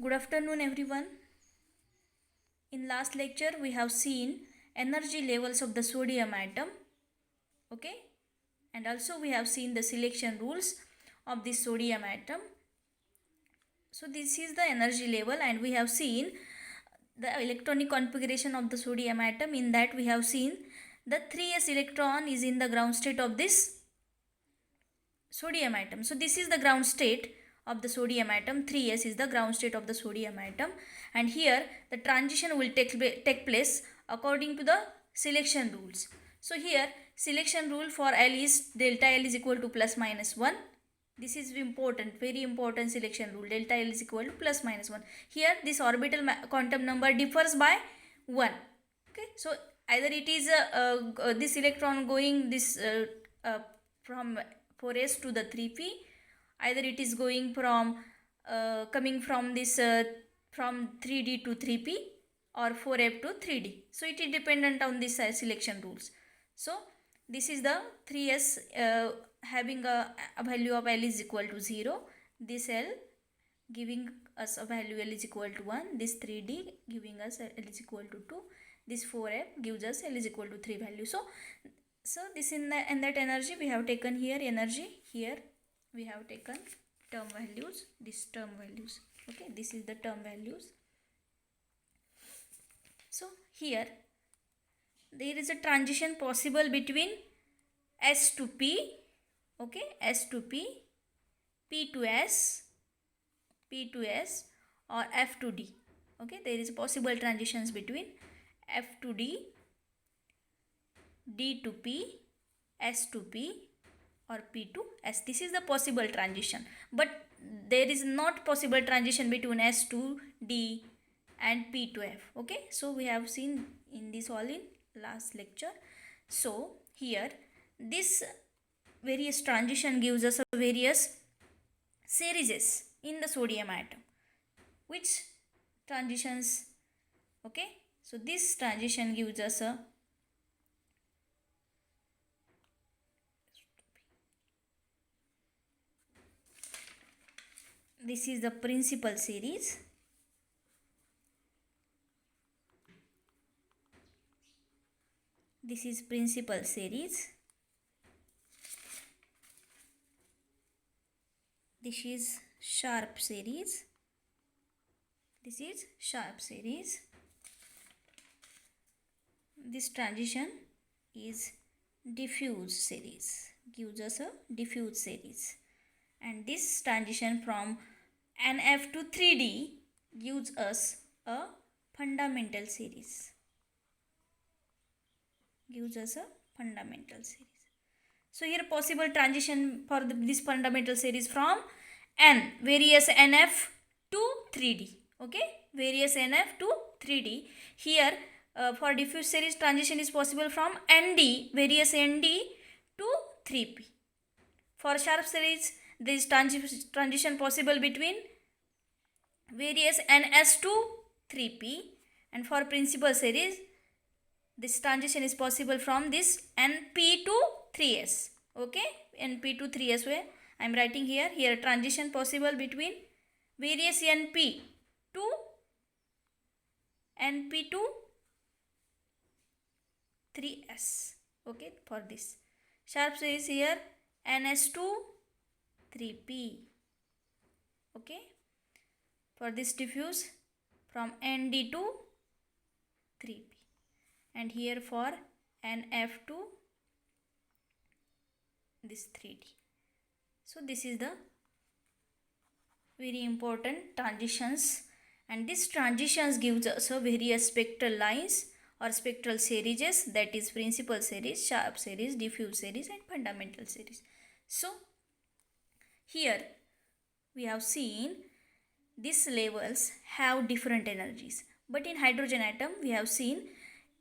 Good afternoon, everyone. In last lecture, we have seen energy levels of the sodium atom. Okay, and also we have seen the selection rules of the sodium atom. So this is the energy level, and we have seen the electronic configuration of the sodium atom. In that, we have seen the 3s electron is in the ground state of this sodium atom. So this is the ground state of the sodium atom. 3s is the ground state of the sodium atom, and here the transition will take place according to the selection rules. So here selection rule for L is delta L is equal to plus minus 1. This is important, very important selection rule. Delta L is equal to plus minus 1. Here this orbital quantum number differs by 1. Okay, so either it is this electron going this from 4s to the 3p, either it is going from coming from this from 3d to 3p or 4f to 3d. So it is dependent on this selection rules. So this is the 3s having a value of L is equal to 0, this L giving us a value L is equal to 1, this 3d giving us L is equal to 2, this 4f gives us L is equal to 3 value. So this in that energy we have taken here energy, here we have taken term values, this term values. Okay, this is the term values. So here there is a transition possible between S to P, okay, S to P, P to S, P to S, or F to D. Okay, there is possible transitions between F to D, D to P, S to P, or P to S. This is the possible transition, but there is not possible transition between S to D and P to F. Okay, so we have seen in this all in last lecture. So here this various transition gives us a various series in the sodium atom. Which transitions? Okay, so this transition gives us a this is the principal series. This is principal series. This is sharp series. This is sharp series. This transition is diffuse series, gives us a diffuse series. And this transition from NF to 3D gives us a fundamental series. Gives us a fundamental series. So here possible transition for this fundamental series from N, various NF to 3D. Okay, various NF to 3D. Here for diffuse series transition is possible from ND, various ND to 3P. For sharp series this transition possible between various NS to 3P, and for principal series this transition is possible from this NP to 3S. Okay, NP to 3S way I am writing here. Here transition possible between various NP to NP to 3S. Okay, for this sharp series here NS to 3P. Okay, for this diffuse from ND to 3P, and here for NF to this 3D. So this is the very important transitions, and this transitions gives us a various spectral lines or spectral series, that is principal series, sharp series, diffuse series, and fundamental series. So here we have seen these levels have different energies, but in hydrogen atom we have seen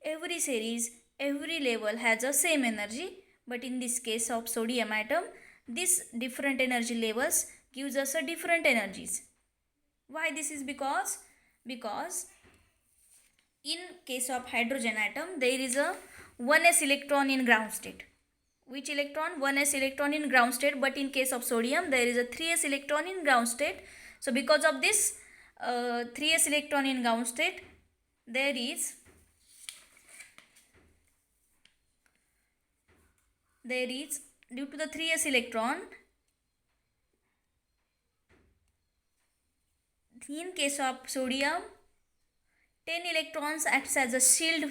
every series, every level has a same energy, but in this case of sodium atom this different energy levels gives us a different energies. Why this is? Because in case of hydrogen atom there is a 1s electron in ground state. Which electron? 1s electron in ground state, but in case of sodium there is a 3s electron in ground state. So because of this 3s electron in ground state, there is due to the 3s electron, in case of sodium, 10 electrons acts as a shield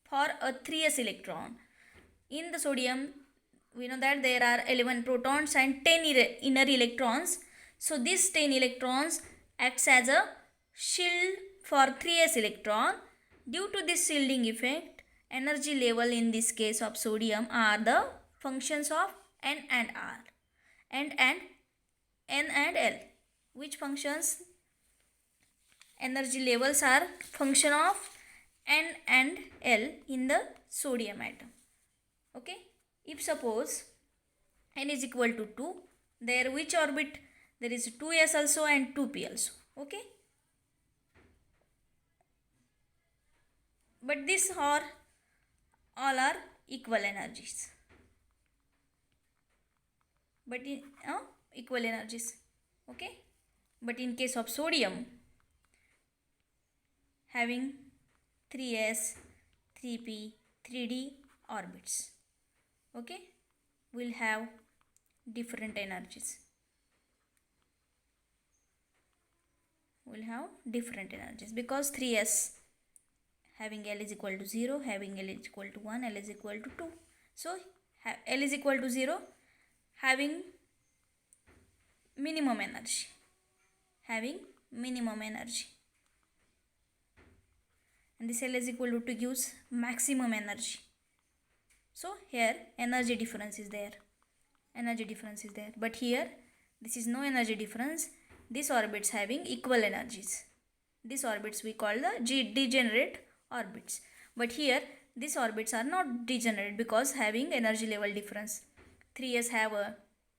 for a 3s electron. In the sodium, we know that there are 11 protons and 10 inner electrons. So these 10 electrons acts as a shield for 3s electron. Due to this shielding effect, energy level in this case of sodium are the functions of N and R, and N and L. Which functions? Energy levels are function of N and L in the sodium atom. Okay, if suppose N is equal to 2, there which orbit? There is 2s also and 2p also. Okay, but these are all are equal energies, but in equal energies. Okay, but in case of sodium, having 3s, 3p, 3d orbits, okay, will have different energies. Will have different energies because 3s having L is equal to 0, having L is equal to 1, L is equal to 2. So L is equal to 0, having minimum energy, and this L is equal to 2 gives maximum energy. So here energy difference is there, but here this is no energy difference. These orbits having equal energies. These orbits we call the degenerate orbits, but here these orbits are not degenerate because having energy level difference. 3s have a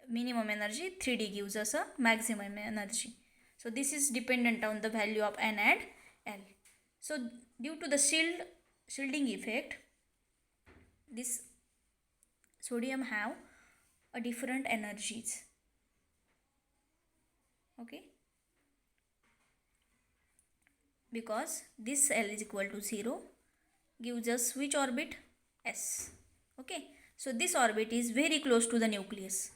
minimum energy, 3d gives us a maximum energy. So this is dependent on the value of N and L. So due to the shielding effect, this sodium have a different energies. Okay, because this L is equal to 0 gives us which orbit? S. Okay, so this orbit is very close to the nucleus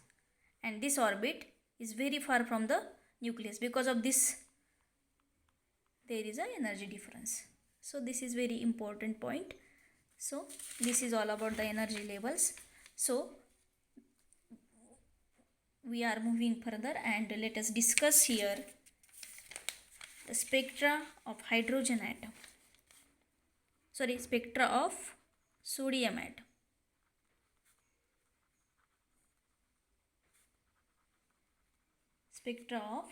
and this orbit is very far from the nucleus. Because of this, there is a energy difference. So this is very important point. So this is all about the energy levels. So we are moving further and let us discuss here the spectra of hydrogen atom. Spectra of sodium atom. Spectra of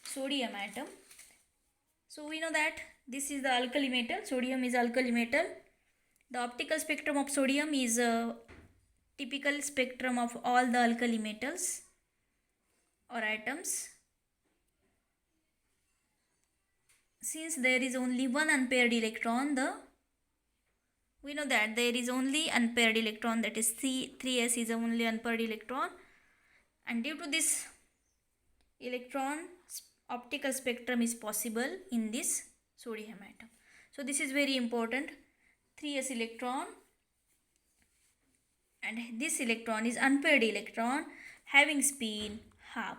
sodium atom. So we know that this is the alkali metal. Sodium is alkali metal. The optical spectrum of sodium is a typical spectrum of all the alkali metals or atoms. Since there is only one unpaired electron, we know that there is only unpaired electron, that is 3s is only unpaired electron, and due to this electron optical spectrum is possible in this sodium atom. So this is very important. 3s electron, and this electron is unpaired electron having spin half,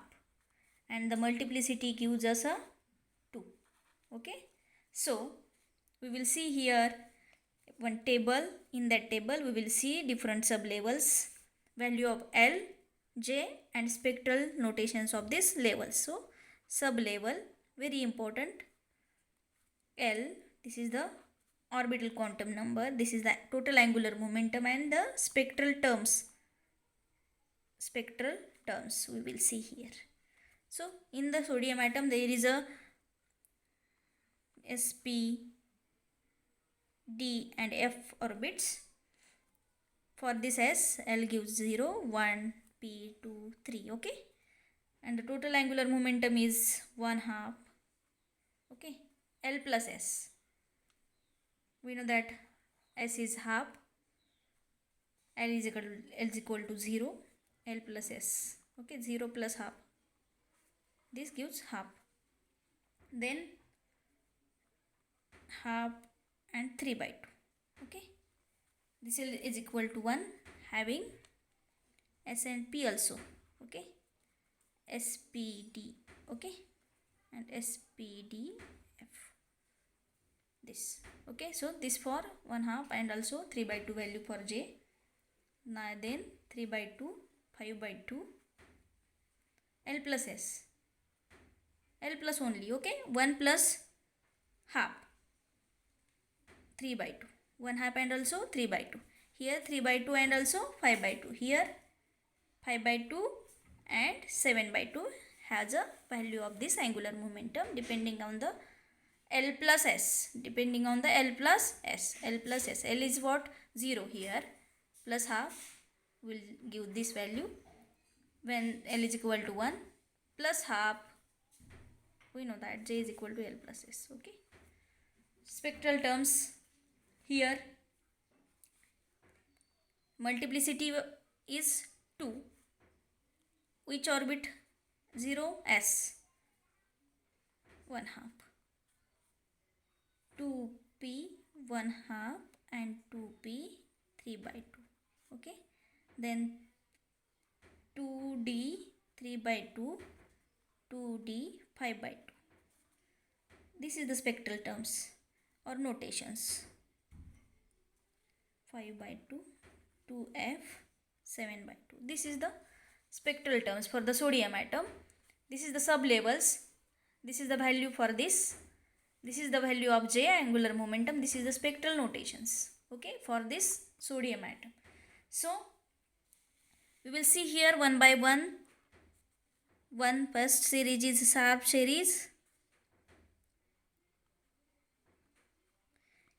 and the multiplicity gives us a 2. Okay, so we will see here one table. In that table we will see different sublevels, value of L, J and spectral notations of this levels. So sublevel, very important. L, this is the orbital quantum number, this is the total angular momentum, and the spectral terms we will see here. So in the sodium atom there is a sp, d and f orbits. For this S, L gives 0, 1, p, 2, 3. Okay, and the total angular momentum is 1/2. Okay, L plus S, we know that S is half, L is equal to 0, L plus S. Okay, 0 plus half, this gives half. Then half and 3 by 2. Okay, this is equal to 1, having S and P also. Okay, SPD. Okay, and SPDF, this. Okay, so this for 1 half and also 3 by 2 value for J. Now then 3 by 2, 5 by 2, L plus S, L plus only. Okay, 1 plus half, 3 by 2, 1 half and also 3 by 2. Here 3 by 2 and also 5 by 2. Here 5 by 2 and 7 by 2 has a value of this angular momentum depending on the L plus S. Depending on the L plus S. L plus S. L is what? 0 here. Plus half will give this value when L is equal to 1. Plus half, we know that J is equal to L plus S. Okay. Spectral terms here. Multiplicity is 2. Which orbit? 0, S. 1 half. 2p 1 half and 2p 3 by 2. Okay. Then 2d 3 by 2, 2d 5 by 2. This is the spectral terms or notations. 5 by 2, 2f, 7 by 2. This is the spectral terms for the sodium atom. This is the sublevels. This is the value for this. This is the value of J, angular momentum. This is the spectral notations. Okay, for this sodium atom. So, we will see here one by one. One first series is sharp series.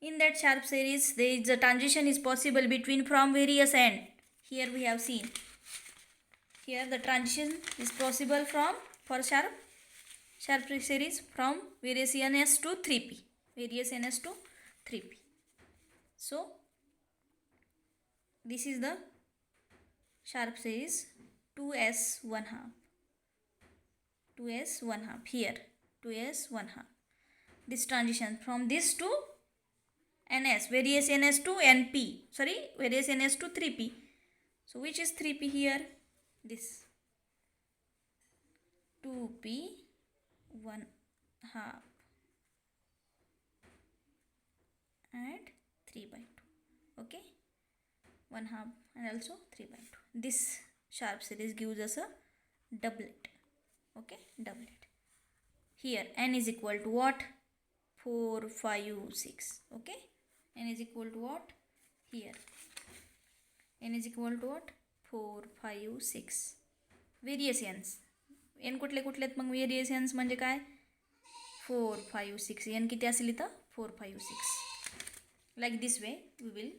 In that sharp series, there is a transition is possible between from various end. Here we have seen. Here the transition is possible from for sharp series from various NS to 3p. Various NS to 3p. So, this is the sharp series 2s 1 half. 2s 1 half. Here 2s 1 half. This transition from this to NS, various NS to NP. Sorry, various NS to 3p. So, which is 3p here? This 2p 1 half and 3 by 2. Okay, 1 half and also 3 by 2. This sharp series gives us a doublet. Okay, doublet. Here n is equal to what? 4, 5, 6. Okay, n is equal to what? Here n is equal to what? 4, 5, 6. Various n's. n कुठले कुठले मग various n's म्हणजे काय? 4, 5, 6. n किती असेल इथं? 4, 5, 6. Like this way we will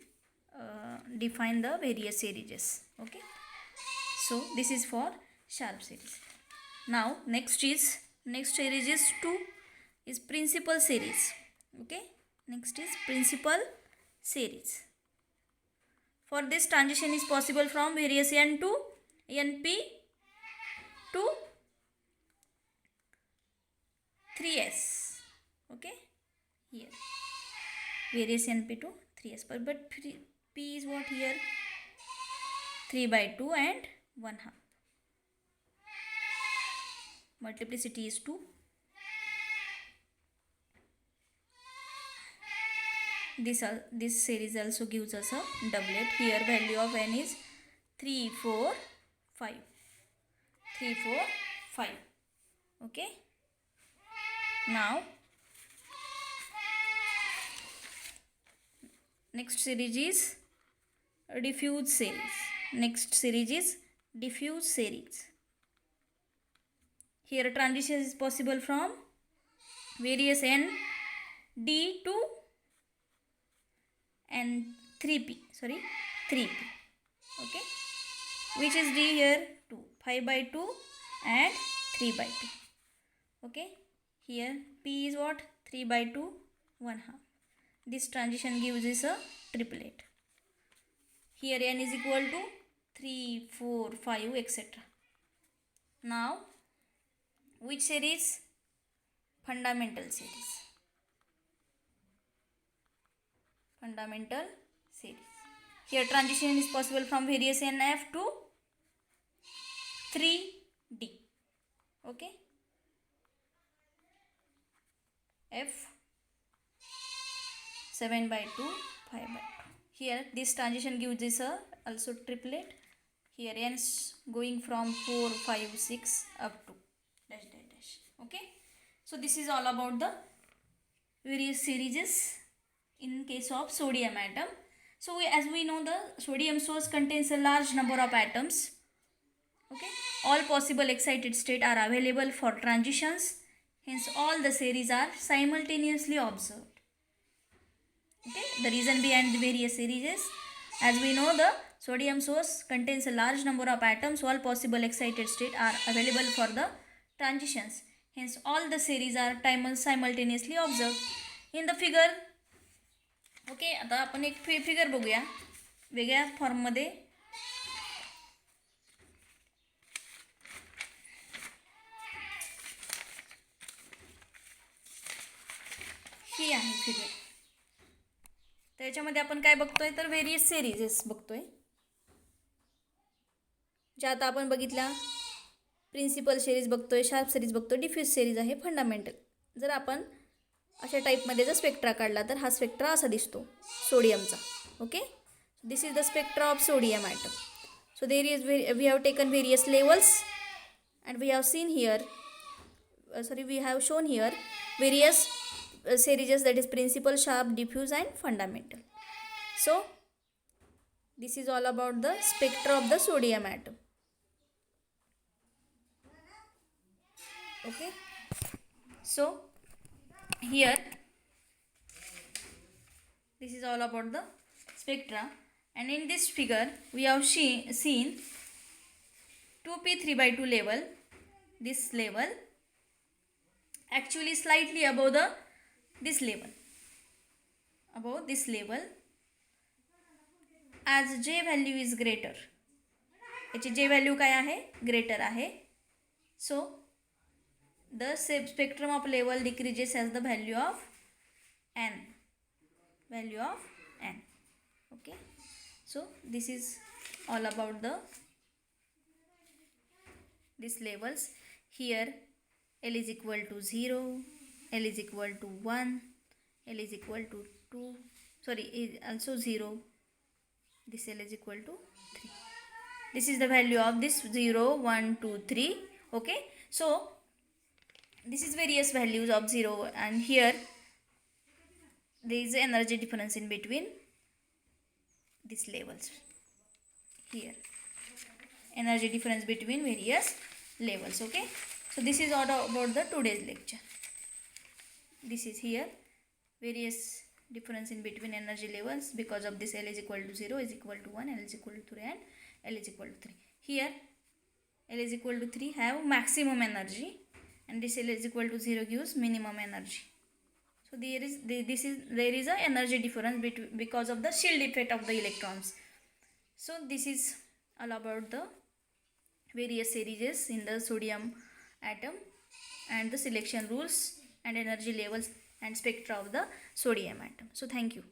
define the various series. Okay. So this is for sharp series. Now next series is 2 is principal series. Okay. Next is principal series. For this transition is possible from various n to np to 3s. Okay. Here various np to 3s. But p is what here? 3 by 2 and 1 half. Multiplicity is 2. This series also gives us a doublet. Here value of n is 3, 4, 5. 3, 4, 5. Okay. Now next series is diffuse series. Next series is diffuse series. Here transition is possible from various n d to and 3p. Sorry, 3p. Okay. Which is d here? 2. 5 by 2 and 3 by 2. Okay. Here p is what? 3 by 2, 1 half. This transition gives us a triplet. Here n is equal to 3, 4, 5, etc. Now, which series? Fundamental series. fundamental series. Here transition is possible from various NF to 3D. Okay, F 7/2, 5/2. Here this transition gives this also triplet. Here ends going from 4, 5, 6 up to dash dash dash. Okay, so this is all about the various series in case of sodium atom. So as we know, the sodium source contains a large number of atoms. Okay, all possible excited state are available for transitions, hence all the series are simultaneously observed. Okay, the reason behind the various series is, as we know, the sodium source contains a large number of atoms, all possible excited state are available for the transitions, hence all the series are simultaneously observed. In the figure, okay, आता आपण एक figure बघूया वेगळ्या फॉर्ममध्ये. ही आहे figure. त्याच्यामध्ये आपण काय बघतोय तर व्हेरियस सिरीजेस बघतोय, ज्या आता आपण बघितल्या. प्रिन्सिपल सिरीज बघतोय, शार्प सिरीज बघतोय, डिफ्यूज सिरीज आहे, फंडामेंटल. जर आपण अशा टाईपमध्ये जर स्पेक्ट्रा काढला तर हा स्पेक्ट्रा असा दिसतो सोडियमचा. Okay, this is the spectra of sodium atom. So there is we have taken various levels and we have seen here we have shown here various series, that is principal, sharp, diffuse and fundamental. So this is all about the spectra of the sodium atom. Okay, so here this is all about the spectra, and in this figure we have seen 2p3/2 level. This level actually slightly above this level, as J value is greater. याची J value काय आहे, greater आहे. So the spectrum of level decreases as the value of n. Okay, so this is all about these levels. Here L is equal to 0, L is equal to 1, L is equal to 2, sorry, is also 0, this L is equal to 3. This is the value of this 0, 1, 2, 3. Okay, so this is various values of 0, and here there is energy difference in between these levels. Here energy difference between various levels. Okay, so this is all about the today's lecture. This is here various difference in between energy levels because of this L is equal to 0, is equal to 1, L is equal to 3, and L is equal to 3. Here L is equal to 3 have maximum energy, and this L is equal to 0 gives minimum energy. So there is a energy difference because of the shield effect of the electrons. So this is all about the various series in the sodium atom and the selection rules and energy levels and spectra of the sodium atom. So thank you.